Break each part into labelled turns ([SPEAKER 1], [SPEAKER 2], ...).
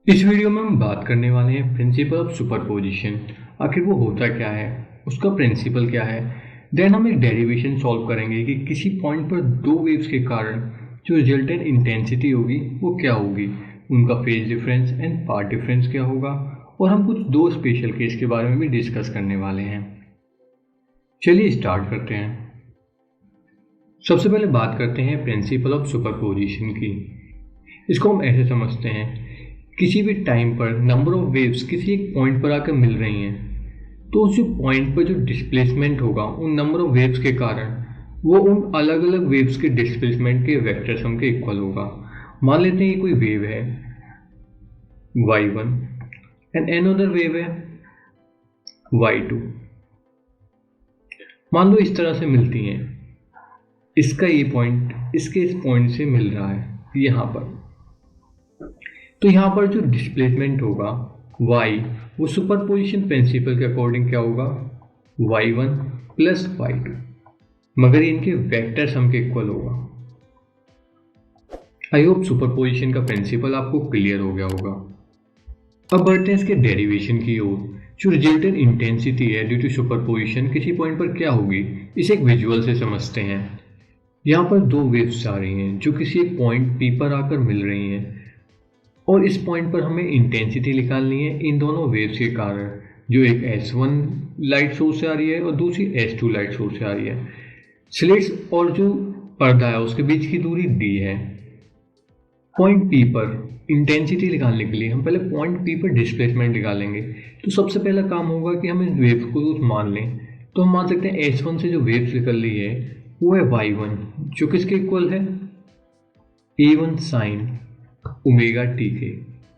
[SPEAKER 1] इस वीडियो में हम बात करने वाले हैं प्रिंसिपल ऑफ सुपरपोजिशन। आखिर वो होता क्या है, उसका प्रिंसिपल क्या है। देन हम एक डेरिवेशन सॉल्व करेंगे कि किसी पॉइंट पर दो वेव्स के कारण जो रिजल्टेंट इंटेंसिटी होगी वो क्या होगी, उनका phase difference and path difference क्या होगा, और हम कुछ दो स्पेशल केस के बारे में भी डिस्कस करने वाले हैं। चलिए स्टार्ट करते हैं। सबसे पहले बात करते हैं प्रिंसिपल ऑफ सुपरपोजिशन की। इसको हम ऐसे समझते हैं, किसी भी टाइम पर नंबर ऑफ वेव्स किसी एक पॉइंट पर आकर मिल रही हैं, तो उस जो पॉइंट पर जो डिस्प्लेसमेंट होगा उन नंबर ऑफ वेव्स के कारण वो उन अलग अलग वेव्स के डिस्प्लेसमेंट के वेक्टर सम के इक्वल होगा। मान लेते हैं ये कोई वेव है y1 एंड अनदर वेव है y2। मान लो इस तरह से मिलती हैं, इसका ये पॉइंट इसके इस पॉइंट से मिल रहा है यहाँ पर, तो यहाँ पर जो डिस्प्लेसमेंट होगा y वो सुपरपोजिशन प्रिंसिपल के अकॉर्डिंग क्या होगा, y1 प्लस y2, मगर इनके वेक्टर सम के इक्वल होगा। आई होप सुपरपोजिशन का प्रिंसिपल आपको क्लियर हो गया होगा। अब बढ़ते हैं इसके डेरिवेशन की ओर। जो रिजल्टेंट इंटेंसिटी है ड्यू टू सुपरपोजिशन किसी पॉइंट पर क्या होगी, इसे एक विजुअल से समझते हैं। यहाँ पर दो वेव्स आ रही हैं जो किसी एक पॉइंट P पर आकर मिल रही हैं, और इस पॉइंट पर हमें इंटेंसिटी निकालनी है इन दोनों वेव्स के कारण, जो एक S1 लाइट सोर्स से आ रही है और दूसरी S2 लाइट सोर्स से आ रही है। स्लिट्स और जो पर्दा है उसके बीच की दूरी d है। पॉइंट P पर इंटेंसिटी निकालने के लिए हम पहले पॉइंट P पर डिस्प्लेसमेंट निकालेंगे। तो सबसे पहला काम होगा कि हम इस वेव को कुछ मान लें। तो हम मान सकते हैं S1 से जो वेव्स निकल रही है वो है y1, जो किसके इक्वल है, a1 साइन ओमेगा टी के,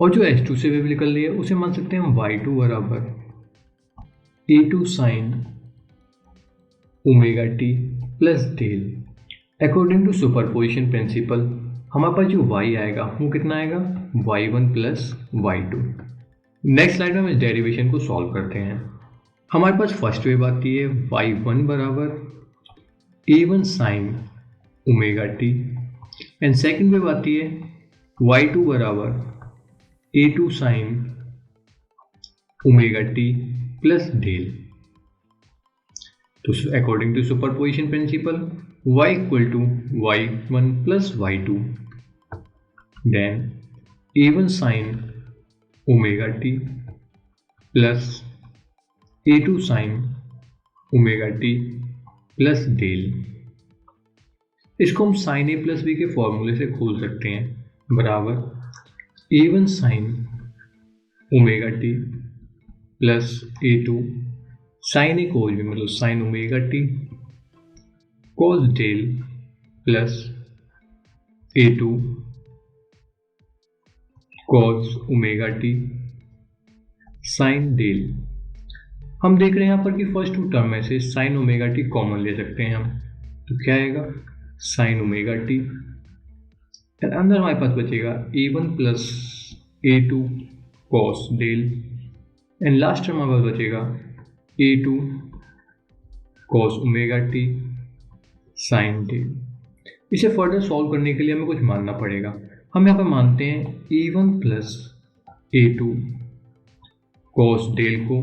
[SPEAKER 1] और जो S2 से वेव निकल रही है उसे मान सकते हैं हम y2 बराबर a2 sine omega t plus del. According to superposition principle हमारे पास जो y आएगा वो कितना आएगा, y1 plus y2। Next slide में हम इस डेरिवेशन को सॉल्व करते हैं। हमारे पास फर्स्ट वेव आती है y1 बराबर a1 sine omega t, and second wave आती है y2 बराबर a2 sine omega t plus del. तो according to superposition principle y equal to y1 plus y2, then a1 sine omega t plus a2 sine omega t plus del. इसको हम sign a plus b के फॉर्मूले से खोल सकते हैं, बराबर a1 sine omega t plus a2 sine a cos भी मतलब sine omega t cos del plus a2 cos omega t sine del. हम देख रहे हैं यहाँ पर कि फर्स्ट टू टर्म में से साइन ओमेगा टी कॉमन ले सकते हैं हम, तो क्या आएगा साइन ओमेगा टी, एंड अंदर हमारे पास बचेगा a1 plus a2 cos del, and last term हमारे पास बचेगा a2 cos omega t sine del. इसे फर्दर सॉल्व करने के लिए हमें कुछ मानना पड़ेगा। हम यहाँ पर मानते हैं a1 plus a2 cos del को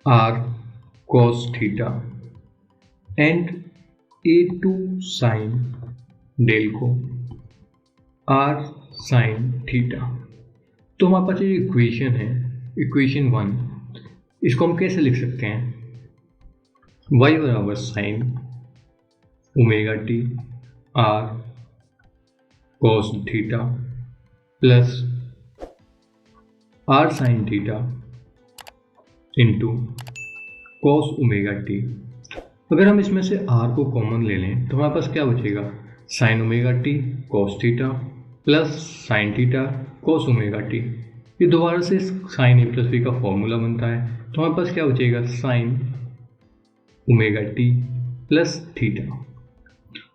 [SPEAKER 1] r cos theta and a2 sine del को r साइन थीटा। तो हमारे पास ये इक्वेशन है, इक्वेशन 1, इसको हम कैसे लिख सकते हैं, y बराबर sign omega T r cos theta plus r sine theta into cos omega T. अगर हम इसमें से r को कॉमन ले लें तो हमारे पास क्या बचेगा, sign omega T cos theta plus sine theta cos omega T. ये दोबारा से साइन ए प्लस बी का फॉर्मूला बनता है, तो हमारे पास क्या बचेगा, sign omega t plus theta.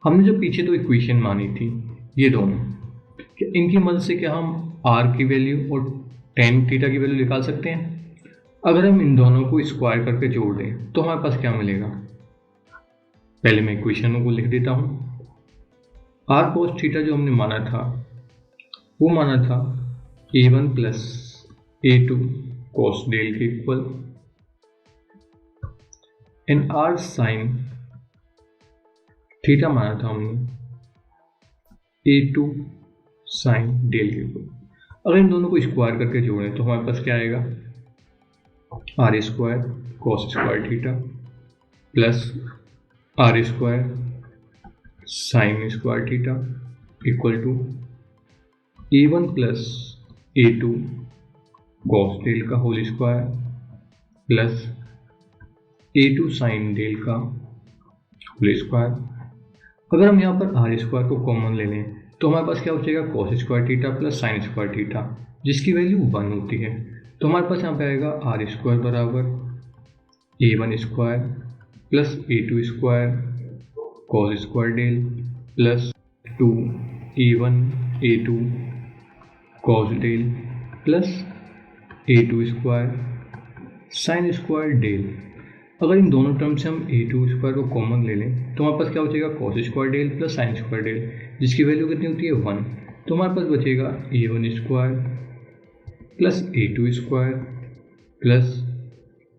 [SPEAKER 1] हमने जो पीछे तो इक्वेशन मानी थी ये दोनों, इनकी मदद से क्या हम r की वैल्यू और टेन थीटा की वैल्यू निकाल सकते हैं। अगर हम इन दोनों को स्क्वायर करके जोड़ दें तो हमारे पास क्या मिलेगा, पहले मैं इक्वेशनों को लिख देता हूँ। r cos थीटा जो हमने माना था वो माना था A1 plus A2 cos del के equal and R sine theta माना था हमने A2 साइन डेल के इक्वल। अगर इन दोनों को स्क्वायर करके जोड़ें तो हमारे पास क्या आएगा, R square cos square theta plus R square sine square theta equal to A1 plus A2 cos del का whole square plus A2 sine del का होल स्क्वायर। अगर हम यहाँ पर आर स्क्वायर को कॉमन ले लें तो हमारे पास क्या बचेगा, cos square theta plus sine square theta, जिसकी वैल्यू 1 होती है। तो हमारे पास यहाँ पे आएगा आर स्क्वायर बराबर A1 square plus A2 square cos square del plus 2A1 A2 cos del plus A2 square sine square del. अगर इन दोनों टर्म से हम A2 स्क्वायर को कॉमन ले लें तो हमारे पास क्या बचेगा, cos square del plus sine square del, जिसकी वैल्यू कितनी होती है 1। तो हमारे पास बचेगा A1 square plus A2 square plus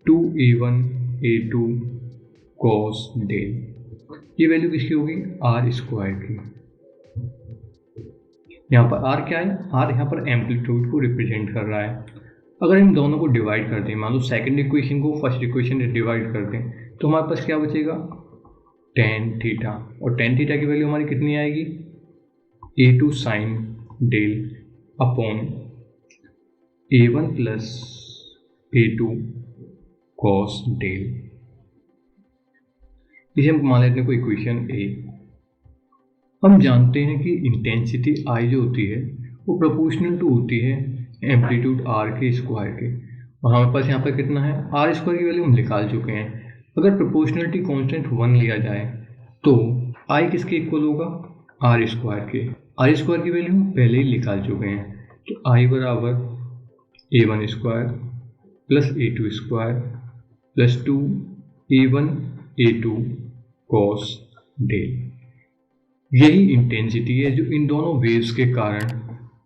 [SPEAKER 1] 2A1 A2 cos del. ये वैल्यू किसकी होगी, आर स्क्वायर की। यहाँ पर आर क्या है, आर यहाँ पर एम्पलीट्यूड को रिप्रेजेंट कर रहा है। अगर हम दोनों को डिवाइड कर दें, मान लो सेकंड इक्वेशन को फर्स्ट इक्वेशन से डिवाइड कर दें तो हमारे पास क्या बचेगा, टेन थीटा, और टेन थीटा की वैल्यू हमारी कितनी आएगी, A2 sine del upon A1 plus A2 cos del. इसे हम मान लेते हैं कोई इक्वेशन ए। हम जानते हैं कि इंटेंसिटी आई जो होती है वो प्रोपोर्शनल टू होती है एम्पलीट्यूड आर के स्क्वायर के, और हमारे पास यहाँ पर कितना है, आर स्क्वायर की वैल्यू हम निकाल चुके हैं। अगर प्रोपोर्शनलिटी कांस्टेंट 1 लिया जाए तो आई किसके इक्वल होगा, आर स्क्वायर के। आर स्क्वायर की वैल्यू हम पहले ही निकाल चुके हैं, तो आई बराबर A1 square plus A2 square plus 2A1 A2 cos del. यही इंटेंसिटी है जो इन दोनों वेव्स के कारण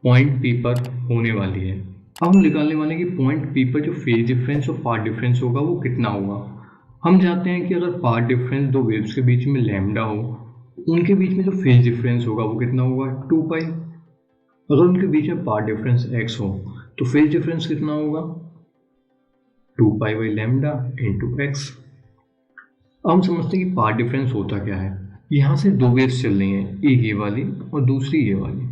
[SPEAKER 1] पॉइंट पी पर होने वाली है। अब हम निकालने वाले हैं कि पॉइंट पी पर जो फेज डिफरेंस और पाथ डिफरेंस होगा वो कितना होगा। हम जानते हैं कि अगर पाथ डिफरेंस दो वेव्स के बीच में लैम्डा हो, उनके बीच में जो फेज डिफरेंस होगा वो कितना होगा, 2 पाई। अगर उनके बीच में पाथ डिफरेंस x हो तो फेज डिफरेंस कितना होगा, 2 pi by lambda into x. अब हम समझते हैं कि पाथ डिफरेंस होता क्या है। यहाँ से दो वेव्स चल रही हैं, एक ये वाली और दूसरी ये वाली।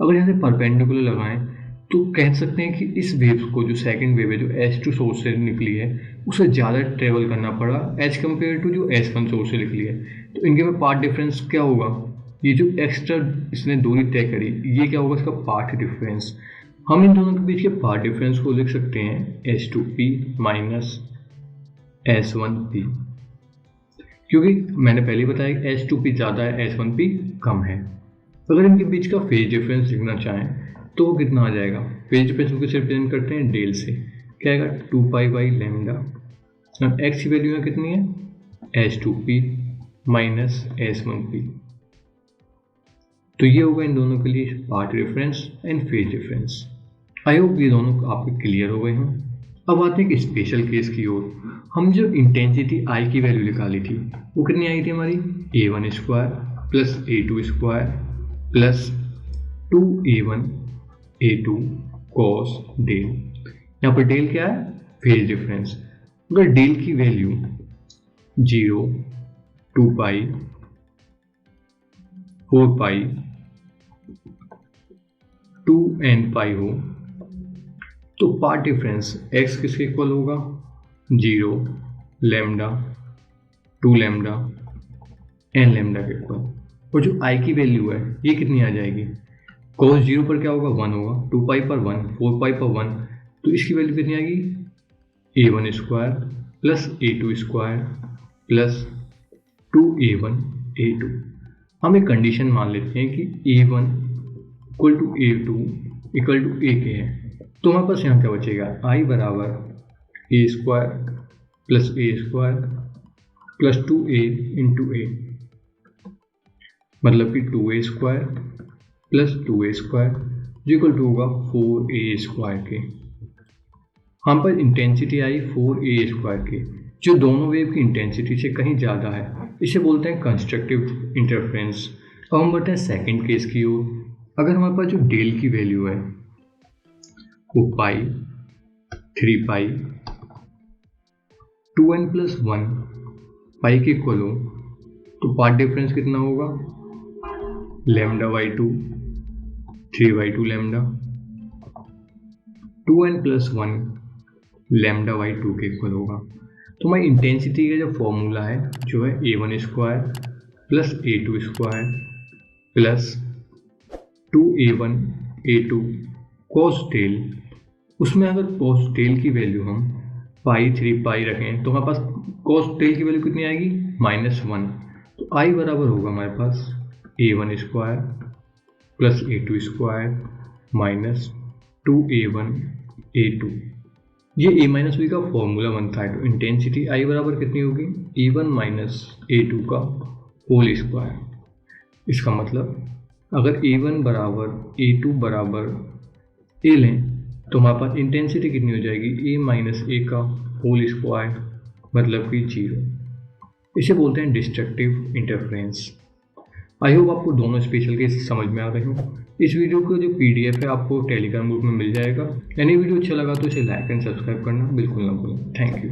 [SPEAKER 1] अगर यहाँ से परपेंडिकुलर लगाएं तो कह सकते हैं कि इस वेव को, जो सेकंड वेव है जो H2 सोर्स से निकली है, उसे ज़्यादा ट्रेवल करना पड़ा एज कम्पेयर टू जो H1 सोर्स से निकली है। तो इनके में पाथ डिफरेंस क्या होगा, ये जो एक्स्ट्रा इसने दूरी तय करी, ये क्या होगा, इसका पाथ डिफरेंस। हम इन दोनों के बीच के पाथ डिफरेंस को लिख सकते हैं H2P माइनस S1P, क्योंकि मैंने पहले बताया कि H2P ज़्यादा है, S1P कम है। अगर इनके बीच का फेज डिफरेंस लिखना चाहें तो वो कितना आ जाएगा, फेज डिफरेंस को कैसे रिप्रेजेंट करते हैं, डेल से। क्या आएगा, 2 पाई बाई लैम्डा। अब एक्स की वैल्यू है कितनी है, H2P माइनस S1P। तो ये होगा इन दोनों के लिए path difference and phase difference. I hope ये दोनों आपके क्लियर हो गए हों। अब आते हैं एक स्पेशल केस की ओर। हम जो इंटेंसिटी आई की वैल्यू निकाली थी वो कितनी आई थी हमारी, A1 square plus A2 square plus 2A1 A2 cos del. यहाँ पर डेल क्या है, फेज डिफरेंस। अगर डेल की value 0, 2 pi, 4 pi, 2n pi हो तो पाथ डिफरेंस x किसके इक्वल होगा, 0, लैम्डा, 2 लैम्डा, n लैम्डा के इक्वल। और जो i की वैल्यू है ये कितनी आ जाएगी, cos 0 पर क्या होगा, 1 होगा, 2 पाई पर 1, 4 पाई पर 1, तो इसकी वैल्यू कितनी आएगी, A1 square plus A2 square plus 2A1 A2। हम एक कंडीशन मान लेते हैं कि A1 equal to A2 equal to A के है। तो हमारे पास यहाँ क्या बचेगा, I बराबर A square plus A square plus 2A into A, मतलब कि 2A square plus 2A square, जो इक्वल टू होगा 4a² के। हम पर इंटेंसिटी आई 4a² की, जो दोनों वेव की इंटेंसिटी से कहीं ज़्यादा है, इसे बोलते हैं कंस्ट्रक्टिव इंटरफेरेंस। अब हम बढ़ते हैं सेकेंड केस की ओर। अगर हमारे पास जो डेल की वैल्यू है वो पाई, 3 पाई, 2n+1 पाई के इक्वल हो, तो पाथ डिफरेंस कितना होगा, λ/2, 3/2 लैम्डा, 2n+1 λ/2 के इक्वल होगा। तो हमारी इंटेंसिटी का जो फॉर्मूला है जो है a1² plus a2² plus 2a1 a2 cos del. उसमें अगर cos डेल की वैल्यू हम पाई 3 पाई रखें तो हमारे पास cos डेल की वैल्यू कितनी आएगी, -1। तो i बराबर होगा हमारे पास a1² plus a2² minus 2a1 a2। ये a-b का फॉर्मूला बनता है। तो इंटेंसिटी I बराबर कितनी होगी, a1 माइनस a2 का होल स्क्वायर। इसका मतलब अगर a1 बराबर a2 बराबर a लें तो हमारे पास इंटेंसिटी कितनी हो जाएगी, a-a का होल स्क्वायर, मतलब कि 0। इसे बोलते हैं डिस्ट्रक्टिव इंटरफेरेंस। आई होप आपको दोनों स्पेशल केस समझ में आ रहे हो। इस वीडियो का जो PDF है आपको टेलीग्राम ग्रुप में मिल जाएगा। यानी वीडियो अच्छा लगा तो इसे लाइक एंड सब्सक्राइब करना बिल्कुल ना भूलें। Thank you.